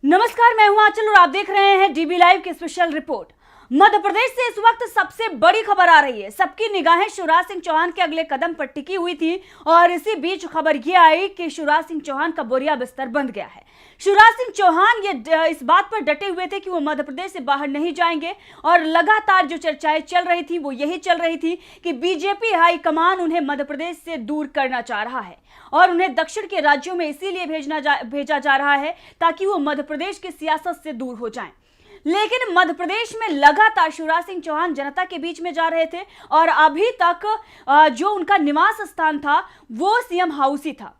नमस्कार, मैं हूं आंचल और आप देख रहे हैं डीबी लाइव की स्पेशल रिपोर्ट। मध्य प्रदेश से इस वक्त सबसे बड़ी खबर आ रही है। सबकी निगाहें शिवराज सिंह चौहान के अगले कदम पर टिकी हुई थी और इसी बीच खबर यह आई कि शिवराज सिंह चौहान का बोरिया बिस्तर बंध गया है। शिवराज सिंह चौहान ये इस बात पर डटे हुए थे कि वो मध्य प्रदेश से बाहर नहीं जाएंगे और लगातार जो चर्चाएं चल रही थी वो यही चल रही थी कि बीजेपी हाईकमान उन्हें मध्य प्रदेश से दूर करना चाह रहा है और उन्हें दक्षिण के राज्यों में इसीलिए भेजा जा रहा है ताकि वो मध्य प्रदेश की सियासत से दूर हो जाएं। लेकिन मध्य प्रदेश में लगातार शिवराज सिंह चौहान जनता के बीच में जा रहे थे और अभी तक जो उनका निवास स्थान था वो सीएम हाउस ही था।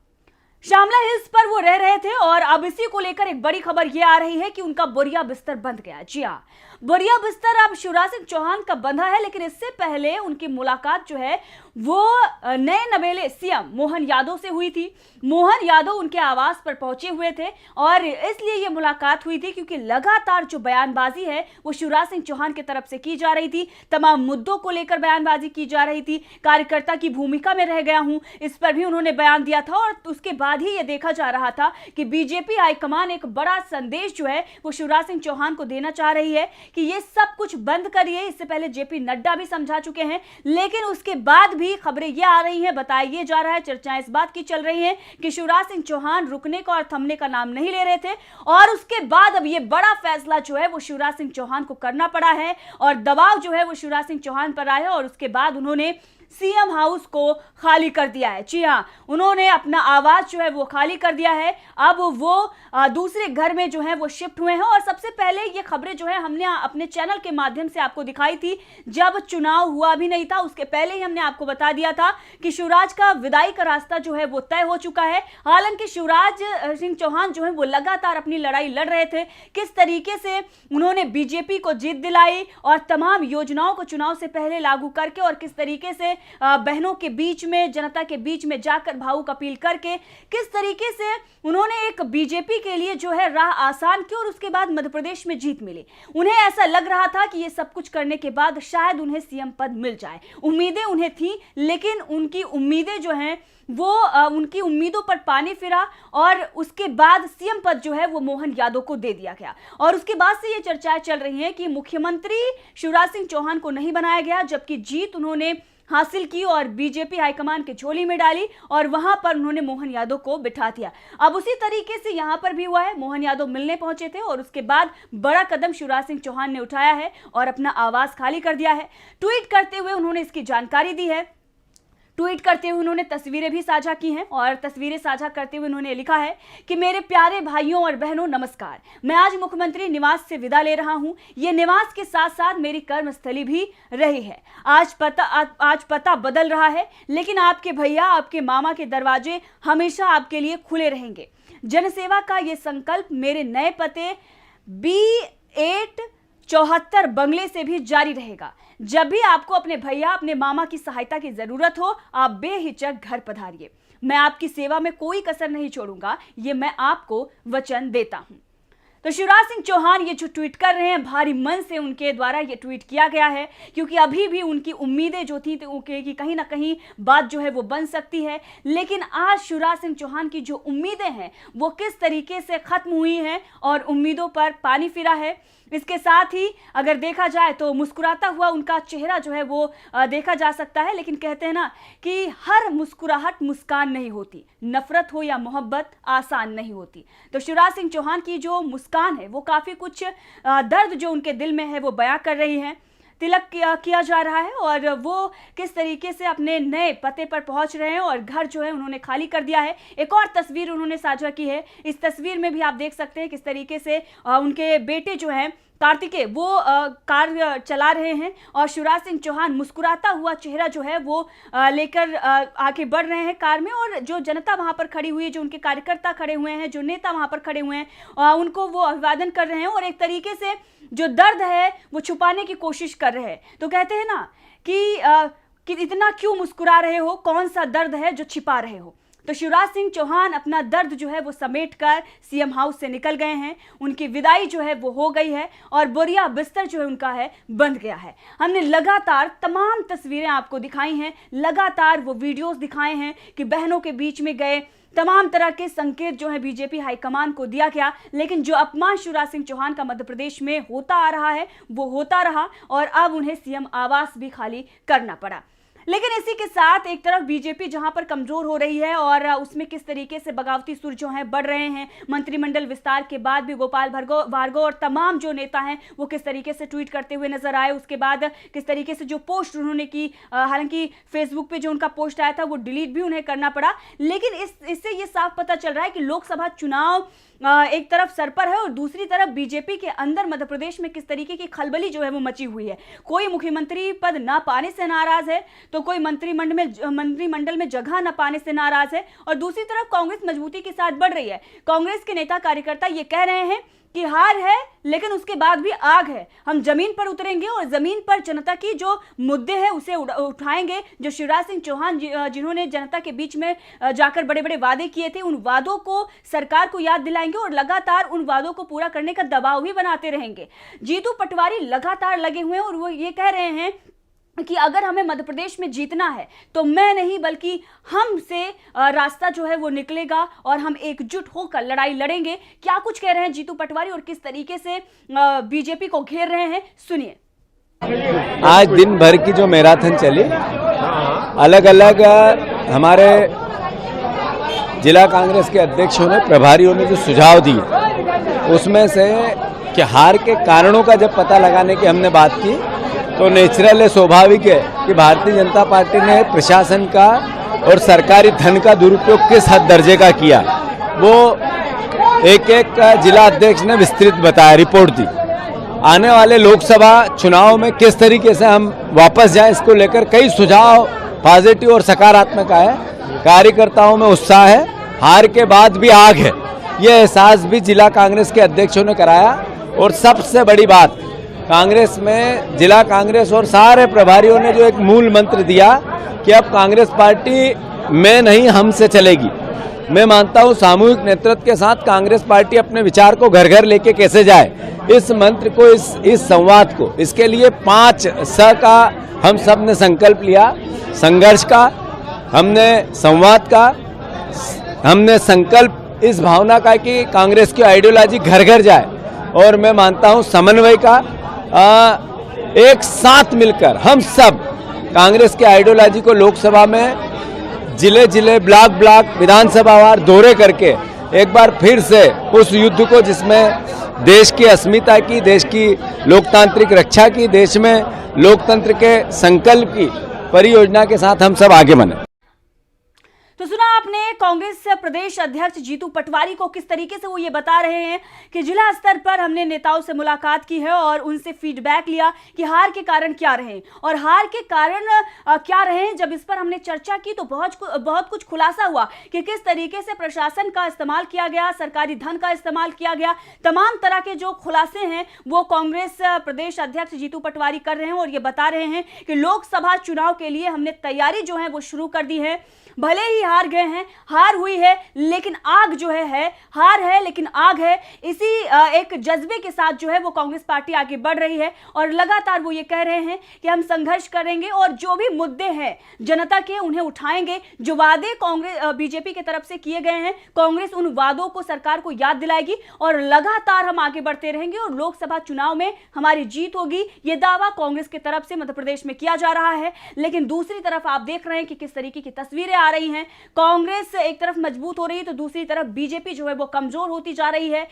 श्यामला हिल्स पर वो रह रहे थे और अब इसी को लेकर एक बड़ी खबर ये आ रही है कि उनका बोरिया बिस्तर बंध गया। जी हाँ, बोरिया बिस्तर अब शिवराज सिंह चौहान का बंधा है, लेकिन इससे पहले उनकी मुलाकात जो है वो नए नवेले सीएम मोहन यादव से हुई थी। मोहन यादव उनके आवास पर पहुंचे हुए थे और इसलिए ये मुलाकात हुई थी क्योंकि लगातार जो बयानबाजी है वो शिवराज सिंह चौहान की तरफ से की जा रही थी। तमाम मुद्दों को लेकर बयानबाजी की जा रही थी। कार्यकर्ता की भूमिका में रह गया हूं, इस पर भी उन्होंने बयान दिया था और उसके बाद ही ये देखा जा रहा था कि बीजेपी हाईकमान एक बड़ा संदेश जो है वो शिवराज सिंह चौहान को देना चाह रही है कि ये सब कुछ बंद करिए। इससे पहले जेपी नड्डा भी समझा चुके हैं, लेकिन उसके बाद भी खबरें ये आ रही हैं, बताया ये जा रहा है, चर्चाएं इस बात की चल रही हैं कि शिवराज सिंह चौहान रुकने का और थमने का नाम नहीं ले रहे थे और उसके बाद अब ये बड़ा फैसला जो है वो शिवराज सिंह चौहान को करना पड़ा है और दबाव जो है वो शिवराज सिंह चौहान पर आया है और उसके बाद उन्होंने सीएम हाउस को खाली कर दिया है। जी हाँ, उन्होंने अपना आवास जो है वो खाली कर दिया है। अब वो दूसरे घर में जो है वो शिफ्ट हुए हैं और सबसे पहले ये खबरें जो है हमने अपने चैनल के माध्यम से आपको दिखाई थी। जब चुनाव हुआ भी नहीं था उसके पहले ही हमने आपको बता दिया था कि शिवराज का विदाई का रास्ता जो है वो तय हो चुका है। हालांकि शिवराज सिंह चौहान जो है वो लगातार अपनी लड़ाई लड़ रहे थे, किस तरीके से उन्होंने बीजेपी को जीत दिलाई और तमाम योजनाओं को चुनाव से पहले लागू करके और किस तरीके से बहनों के बीच में, जनता के बीच में जाकर भावुक अपील करके किस तरीके से उन्होंने एक बीजेपी के लिए जो है राह आसान की और उसके बाद मध्य प्रदेश में जीत मिली। उन्हें ऐसा लग रहा था कि ये सब कुछ करने के बाद शायद उन्हें सीएम पद मिल जाए। उम्मीदें उन्हें थी, लेकिन उनकी उम्मीदें जो हैं वो उनकी उम्मीदों पर पानी फिरा और उसके बाद सीएम पद जो है वो मोहन यादव को दे दिया गया और उसके बाद से ये चर्चाएं चल रही हैं कि मुख्यमंत्री शिवराज सिंह चौहान को नहीं बनाया गया, जबकि जीत उन्होंने हासिल की और बीजेपी हाईकमान के झोली में डाली और वहां पर उन्होंने मोहन यादव को बिठा दिया। अब उसी तरीके से यहां पर भी हुआ है। मोहन यादव मिलने पहुंचे थे और उसके बाद बड़ा कदम शिवराज सिंह चौहान ने उठाया है और अपना आवास खाली कर दिया है। ट्वीट करते हुए उन्होंने इसकी जानकारी दी है। ट्वीट करते हुए उन्होंने तस्वीरें भी साझा की हैं और तस्वीरें साझा करते हुए उन्होंने लिखा है कि मेरे प्यारे भाइयों और बहनों नमस्कार। मैं आज मुख्यमंत्री निवास से विदा ले रहा हूं। ये निवास के साथ साथ मेरी कर्मस्थली भी रही है। आज पता बदल रहा है, लेकिन आपके भैया, आपके मामा के दरवाजे हमेशा आपके लिए खुले रहेंगे। जनसेवा का ये संकल्प मेरे नए पते B8 74 बंगले से भी जारी रहेगा। जब भी आपको अपने भैया, अपने मामा की सहायता की जरूरत हो, आप बेहिचक घर पधारिए। मैं आपकी सेवा में कोई कसर नहीं छोड़ूंगा, ये मैं आपको वचन देता हूं। तो शिवराज सिंह चौहान ये जो ट्वीट कर रहे हैं, भारी मन से उनके द्वारा ये ट्वीट किया गया है क्योंकि अभी भी उनकी उम्मीदें जो थी कि कहीं ना कहीं बात जो है वो बन सकती है। लेकिन आज शिवराज सिंह चौहान की जो उम्मीदें हैं वो किस तरीके से खत्म हुई हैं और उम्मीदों पर पानी फिरा है। इसके साथ ही अगर देखा जाए तो मुस्कुराता हुआ उनका चेहरा जो है वो देखा जा सकता है, लेकिन कहते हैं ना कि हर मुस्कुराहट मुस्कान नहीं होती, नफरत हो या मोहब्बत आसान नहीं होती। तो शिवराज सिंह चौहान की जो मुस्कान है वो काफी कुछ दर्द जो उनके दिल में है वो बयां कर रही है। तिलक किया जा रहा है और वो किस तरीके से अपने नए पते पर पहुंच रहे हैं और घर जो है उन्होंने खाली कर दिया है। एक और तस्वीर उन्होंने साझा की है। इस तस्वीर में भी आप देख सकते हैं किस तरीके से उनके बेटे जो हैं कार्तिकेय वो कार चला रहे हैं और शिवराज सिंह चौहान मुस्कुराता हुआ चेहरा जो है वो लेकर आगे बढ़ रहे हैं कार में और जो जनता वहां पर खड़ी हुई है, जो उनके कार्यकर्ता खड़े हुए हैं, जो नेता वहां पर खड़े हुए हैं, उनको वो अभिवादन कर रहे हैं और एक तरीके से जो दर्द है वो छुपाने की कोशिश कर रहे हैं। तो कहते हैं ना कि इतना क्यों मुस्कुरा रहे हो, कौन सा दर्द है जो छिपा रहे हो। तो शिवराज सिंह चौहान अपना दर्द जो है वो समेटकर सीएम हाउस से निकल गए हैं। उनकी विदाई जो है वो हो गई है और बोरिया बिस्तर जो है उनका है बंध गया है। हमने लगातार तमाम तस्वीरें आपको दिखाई हैं, लगातार वो वीडियोस दिखाए हैं कि बहनों के बीच में गए, तमाम तरह के संकेत जो है बीजेपी हाईकमान को दिया गया, लेकिन जो अपमान शिवराज सिंह चौहान का मध्य प्रदेश में होता आ रहा है वो होता रहा और अब उन्हें सीएम आवास भी खाली करना पड़ा। लेकिन इसी के साथ एक तरफ बीजेपी जहां पर कमजोर हो रही है और उसमें किस तरीके से बगावती सुर जो हैं बढ़ रहे हैं, मंत्रिमंडल विस्तार के बाद भी गोपाल भार्गव और तमाम जो नेता हैं वो किस तरीके से ट्वीट करते हुए नजर आए, उसके बाद किस तरीके से जो पोस्ट उन्होंने की, हालांकि फेसबुक पे जो उनका पोस्ट आया था वो डिलीट भी उन्हें करना पड़ा, लेकिन इससे ये साफ पता चल रहा है कि लोकसभा चुनाव एक तरफ सर पर है और दूसरी तरफ बीजेपी के अंदर मध्य प्रदेश में किस तरीके की खलबली जो है वो मची हुई है। कोई मुख्यमंत्री पद ना पाने से नाराज है तो कोई मंत्रिमंडल में जगह न पाने से नाराज है और दूसरी तरफ कांग्रेस मजबूती के साथ बढ़ रही है। कांग्रेस के नेता कार्यकर्ता ये कह रहे हैं कि हार है लेकिन उसके बाद भी आग है, हम जमीन पर उतरेंगे और जमीन पर जनता की जो मुद्दे हैं उसे उठाएंगे। जो शिवराज सिंह चौहान जिन्होंने जनता के बीच में जाकर बड़े बड़े वादे किए थे, उन वादों को सरकार को याद दिलाएंगे और लगातार उन वादों को पूरा करने का दबाव भी बनाते रहेंगे। जीतू पटवारी लगातार लगे हुए हैं और वो ये कह रहे हैं कि अगर हमें मध्य प्रदेश में जीतना है तो मैं नहीं बल्कि हम से रास्ता जो है वो निकलेगा और हम एकजुट होकर लड़ाई लड़ेंगे। क्या कुछ कह रहे हैं जीतू पटवारी और किस तरीके से बीजेपी को घेर रहे हैं, सुनिए। आज दिन भर की जो मैराथन चली, अलग अलग हमारे जिला कांग्रेस के अध्यक्षों ने, प्रभारियों ने जो सुझाव दिए उसमें से कि हार के कारणों का जब पता लगाने की हमने बात की तो नेचुरल है, स्वाभाविक है कि भारतीय जनता पार्टी ने प्रशासन का और सरकारी धन का दुरुपयोग किस हद दर्जे का किया, वो एक एक जिला अध्यक्ष ने विस्तृत बताया, रिपोर्ट दी। आने वाले लोकसभा चुनाव में किस तरीके से हम वापस जाएं, इसको लेकर कई सुझाव पॉजिटिव और सकारात्मक आए। कार्यकर्ताओं में उत्साह है, हार के बाद भी आग है, ये एहसास भी जिला कांग्रेस के अध्यक्षों ने कराया। और सबसे बड़ी बात, कांग्रेस में जिला कांग्रेस और सारे प्रभारियों ने जो एक मूल मंत्र दिया कि अब कांग्रेस पार्टी में नहीं हमसे चलेगी। मैं मानता हूं सामूहिक नेतृत्व के साथ कांग्रेस पार्टी अपने विचार को घर घर लेके कैसे जाए, इस मंत्र को, इस संवाद को, इसके लिए 5 स का हम सब ने संकल्प लिया। संघर्ष का, हमने संवाद का, हमने संकल्प इस भावना का कि कांग्रेस की आइडियोलॉजी घर घर जाए, और मैं मानता हूं समन्वय का, एक साथ मिलकर हम सब कांग्रेस के आइडियोलॉजी को लोकसभा में जिले जिले, ब्लॉक ब्लॉक, विधानसभावार दौरे करके एक बार फिर से उस युद्ध को, जिसमें देश की अस्मिता की, देश की लोकतांत्रिक रक्षा की, देश में लोकतंत्र के संकल्प की परियोजना के साथ हम सब आगे बढ़े। तो सुना आपने कांग्रेस प्रदेश अध्यक्ष जीतू पटवारी को, किस तरीके से वो ये बता रहे हैं कि जिला स्तर पर हमने नेताओं से मुलाकात की है और उनसे फीडबैक लिया कि हार के कारण क्या रहे और हार के कारण क्या रहे। जब इस पर हमने चर्चा की तो बहुत कुछ खुलासा हुआ कि किस तरीके से प्रशासन का इस्तेमाल किया गया, सरकारी धन का इस्तेमाल किया गया। तमाम तरह के जो खुलासे हैं वो कांग्रेस प्रदेश अध्यक्ष जीतू पटवारी कर रहे हैं और ये बता रहे हैं कि लोकसभा चुनाव के लिए हमने तैयारी जो है वो शुरू कर दी है। भले ही हार गए हैं, हार हुई है, लेकिन आग जो है हार है लेकिन आग है। इसी एक जज्बे के साथ जो है वो कांग्रेस पार्टी आगे बढ़ रही है और लगातार वो ये कह रहे हैं कि हम संघर्ष करेंगे और जो भी मुद्दे हैं जनता के उन्हें उठाएंगे। जो वादे कांग्रेस बीजेपी की तरफ से किए गए हैं, कांग्रेस उन वादों को सरकार को याद दिलाएगी और लगातार हम आगे बढ़ते रहेंगे और लोकसभा चुनाव में हमारी जीत होगी। ये दावा कांग्रेस की तरफ से मध्य प्रदेश में किया जा रहा है। लेकिन दूसरी तरफ आप देख रहे हैं कि किस तरीके की तस्वीरें आ रही हैं। कांग्रेस एक तरफ मजबूत हो रही है तो दूसरी तरफ बीजेपी जो है वो कमजोर होती जा रही है।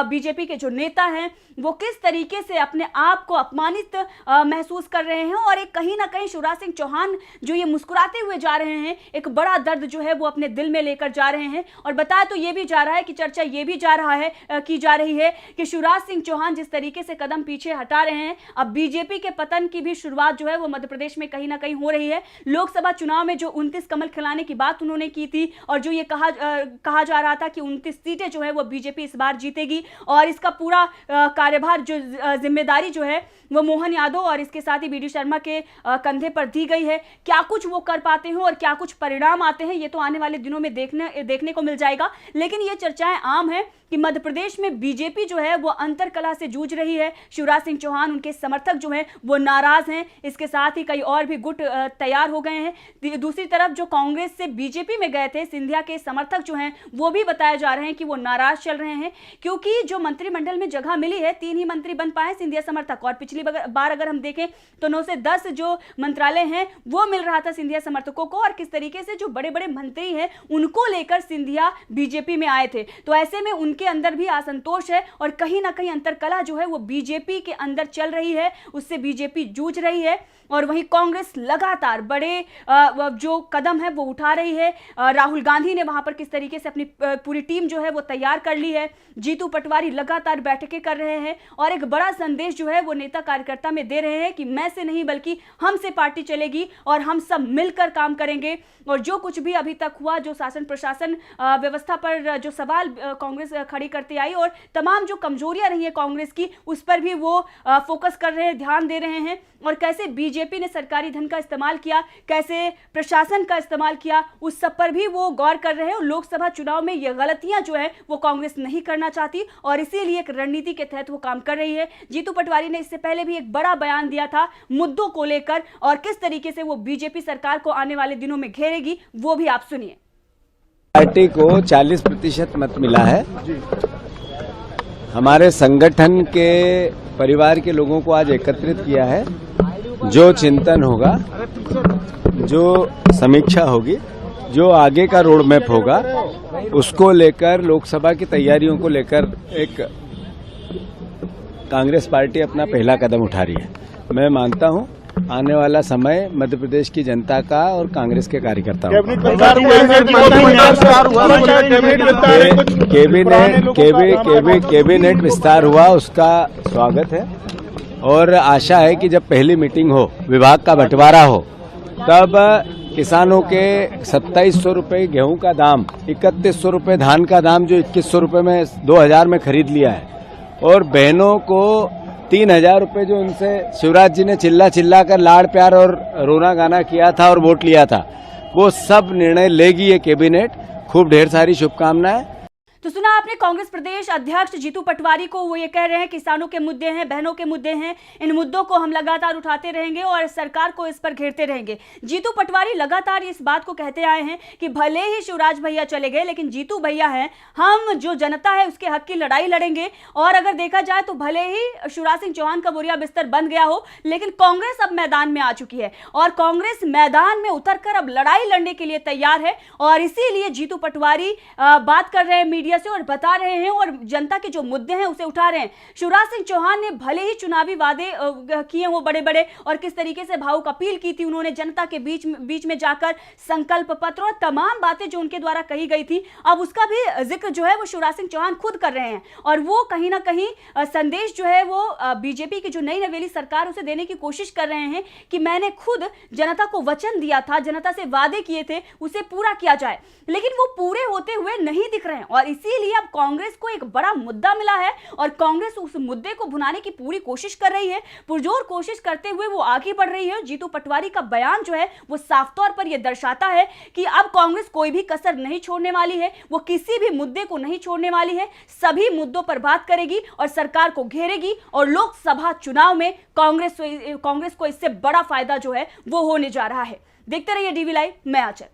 बीजेपी के जो नेता हैं वो किस तरीके से अपने आप को अपमानित महसूस कर रहे हैं और एक कहीं ना कहीं शिवराज सिंह चौहान जो ये मुस्कुराते हुए जा रहे हैं, एक बड़ा दर्द जो है वो अपने दिल में लेकर जा रहे हैं। और बताया तो ये भी जा रहा है कि चर्चा ये भी की जा रही है कि शिवराज सिंह चौहान जिस तरीके से कदम पीछे हटा रहे हैं, अब बीजेपी के पतन की भी शुरुआत जो है वो मध्य प्रदेश में कहीं ना कहीं हो रही है। लोकसभा चुनाव में जो 29 कमल खिलाने की बात उन्होंने की थी और जो ये कहा जा रहा था कि 29 सीटें जो है वो बीजेपी इस बार जीतेगी और इसका पूरा कार्यभार जो जिम्मेदारी जो है वो मोहन यादव और इसके साथ ही बीडी शर्मा के कंधे पर दी गई है। क्या कुछ वो कर पाते हैं और क्या कुछ परिणाम आते हैं ये तो आने वाले दिनों में देखने को मिल जाएगा। लेकिन ये चर्चाएं आम है कि मध्य प्रदेश में बीजेपी जो है वो अंतरकलह से जूझ रही है। शिवराज सिंह चौहान, उनके समर्थक जो हैं वो नाराज हैं। इसके साथ ही कई और भी गुट तैयार हो गए हैं। दूसरी तरफ जो कांग्रेस से बीजेपी में गए थे, सिंधिया के समर्थक जो हैं वो भी बताए जा रहे हैं कि वो नाराज चल रहे हैं, क्योंकि जो मंत्रिमंडल में जगह मिली है 3 ही मंत्री बन पाए सिंधिया समर्थक। और पिछली बार अगर हम देखें तो 9 से 10 जो मंत्रालय हैं वो मिल रहा था सिंधिया समर्थकों को, और किस तरीके से जो बड़े बड़े मंत्री हैं उनको लेकर सिंधिया बीजेपी में आए थे। तो ऐसे में उनके अंदर भी असंतोष है और कहीं ना कहीं अंतरकलह जो है वो बीजेपी के अंदर चल रही है, उससे बीजेपी जूझ रही है। और वहीं कांग्रेस लगातार बड़े जो कदम है वो उठा रही है। राहुल गांधी ने वहां पर किस तरीके से अपनी पूरी टीम जो है वो तैयार कर ली है। जीतू पटवारी लगातार बैठकें कर रहे हैं और एक बड़ा संदेश जो है वो नेता कार्यकर्ता में दे रहे हैं कि मैं से नहीं बल्कि हम से पार्टी चलेगी और हम सब मिलकर काम करेंगे। और जो कुछ भी अभी तक हुआ, जो शासन प्रशासन व्यवस्था पर जो सवाल कांग्रेस खड़ी करती आई और तमाम जो कमजोरियां रही है कांग्रेस की, उस पर भी वो फोकस कर रहे हैं, ध्यान दे रहे हैं। और कैसे बीजेपी ने सरकारी धन का इस्तेमाल किया, कैसे प्रशासन का इस्तेमाल किया, उस सब पर भी वो गौर कर रहे हैं। और लोकसभा चुनाव में ये गलतियां जो है वो कांग्रेस नहीं करना चाहती और इसीलिए एक रणनीति के तहत वो काम कर रही है। जीतू पटवारी ने इससे पहले भी एक बड़ा बयान दिया था मुद्दों को लेकर और किस तरीके से वो बीजेपी सरकार को आने वाले दिनों में घेरेगी, वो भी आप सुनिए। पार्टी को 40% मत मिला है। हमारे संगठन के परिवार के लोगों को आज एकत्रित किया है। जो चिंतन होगा, जो समीक्षा होगी, जो आगे का रोड मैप होगा, उसको लेकर लोकसभा की तैयारियों को लेकर एक कांग्रेस पार्टी अपना पहला कदम उठा रही है। मैं मानता हूं आने वाला समय मध्य प्रदेश की जनता का और कांग्रेस के कार्यकर्ताओं कैबिनेट विस्तार हुआ, उसका स्वागत है। और आशा है कि जब पहली मीटिंग हो, विभाग का बंटवारा हो, तब किसानों के 2700 रुपये गेहूं का दाम, 3100 रुपये धान का दाम जो 2100 रुपये में 2000 में खरीद लिया है, और बहनों को 3000 रुपये जो उनसे शिवराज जी ने चिल्ला कर लाड़ प्यार और रोना गाना किया था और वोट लिया था, वो सब निर्णय लेगी ये कैबिनेट। खूब ढेर सारी शुभकामनाएं। तो सुना आपने कांग्रेस प्रदेश अध्यक्ष जीतू पटवारी को, वो ये कह रहे हैं किसानों के मुद्दे हैं, बहनों के मुद्दे हैं, इन मुद्दों को हम लगातार उठाते रहेंगे और सरकार को इस पर घेरते रहेंगे। जीतू पटवारी लगातार इस बात को कहते आए हैं कि भले ही शिवराज भैया चले गए, लेकिन जीतू भैया हैं, हम जो जनता है उसके हक की लड़ाई लड़ेंगे। और अगर देखा जाए तो भले ही शिवराज सिंह चौहान का बोरिया बिस्तर बंद गया हो, लेकिन कांग्रेस अब मैदान में आ चुकी है और कांग्रेस मैदान में उतरकर अब लड़ाई लड़ने के लिए तैयार है। और इसीलिए जीतू पटवारी बात कर रहे हैं मीडिया से और बता रहे हैं और जनता के जो मुद्दे हैं उसे उठा रहे हैं। शिवराज सिंह चौहान ने भले ही चुनावी वादे किए वो बड़े बड़े और किस तरीके से भावुक अपील की थी उन्होंने जनता के बीच में जाकर, संकल्प पत्र और तमाम बातें जो उनके द्वारा कही गई थी, अब उसका भी जिक्र जो है वो शिवराज सिंह चौहान खुद कर रहे हैं। और वो कहीं ना कहीं संदेश जो है वो बीजेपी की जो नई नवेली सरकार उसे देने की कोशिश कर रहे हैं कि मैंने खुद जनता को वचन दिया था, जनता से वादे किए थे, उसे पूरा किया जाए, लेकिन वो पूरे होते हुए नहीं दिख रहे हैं। और इसीलिए अब कांग्रेस को एक बड़ा मुद्दा मिला है और कांग्रेस उस मुद्दे को भुनाने की पूरी कोशिश कर रही है, पुरजोर कोशिश करते हुए वो आगे बढ़ रही है। जीतू पटवारी का बयान जो है वो साफ तौर पर यह दर्शाता है कि अब कांग्रेस कोई भी कसर नहीं छोड़ने वाली है, वो किसी भी मुद्दे को नहीं छोड़ने वाली है, सभी मुद्दों पर बात करेगी और सरकार को घेरेगी। और लोकसभा चुनाव में कांग्रेस को इससे बड़ा फायदा जो है वो होने जा रहा है। देखते रहिए डीवी लाइव, मैं आंचल।